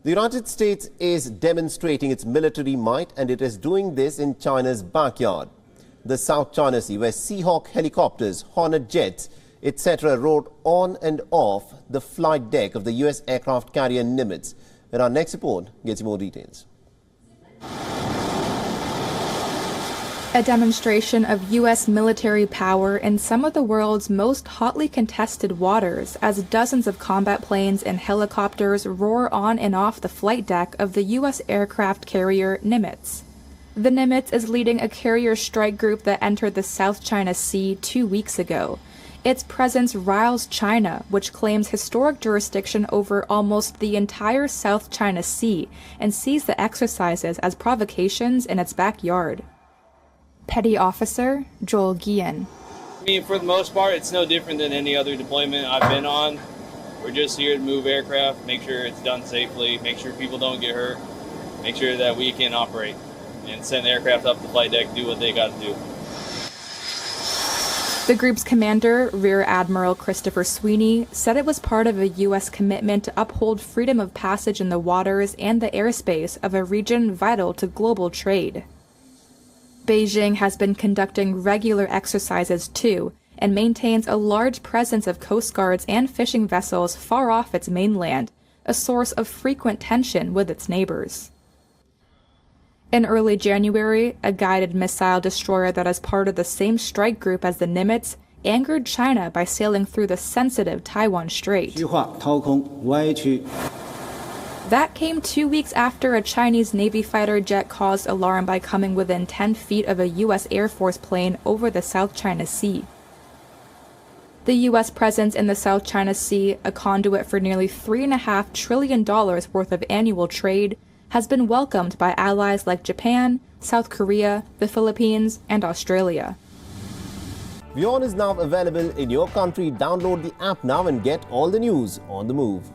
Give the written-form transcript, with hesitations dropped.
The United States is demonstrating its military might, and it is doing this in China's backyard. The South China Sea, where Seahawk helicopters, Hornet jets, etc. rode on and off the flight deck of the U.S. aircraft carrier Nimitz. And our next report gets you more details. A demonstration of U.S. military power in some of the world's most hotly contested waters as dozens of combat planes and helicopters roar on and off the flight deck of the U.S. aircraft carrier Nimitz. The Nimitz is leading a carrier strike group that entered the South China Sea 2 weeks ago. Its presence riles China, which claims historic jurisdiction over almost the entire South China Sea and sees the exercises as provocations in its backyard. Petty Officer Joel Guillen. I mean, for the most part, it's no different than any other deployment I've been on. We're just here to move aircraft, make sure it's done safely, make sure people don't get hurt, make sure that we can operate, and send the aircraft up the flight deck, do what they got to do. The group's commander, Rear Admiral Christopher Sweeney, said it was part of a U.S. commitment to uphold freedom of passage in the waters and the airspace of a region vital to global trade. Beijing has been conducting regular exercises too, and maintains a large presence of coast guards and fishing vessels far off its mainland, a source of frequent tension with its neighbors. In early January, a guided missile destroyer that is part of the same strike group as the Nimitz angered China by sailing through the sensitive Taiwan Strait. That came 2 weeks after a Chinese Navy fighter jet caused alarm by coming within 10 feet of a U.S. Air Force plane over the South China Sea. The U.S. presence in the South China Sea, a conduit for nearly $3.5 trillion worth of annual trade, has been welcomed by allies like Japan, South Korea, the Philippines, and Australia. WION is now available in your country. Download the app now and get all the news on the move.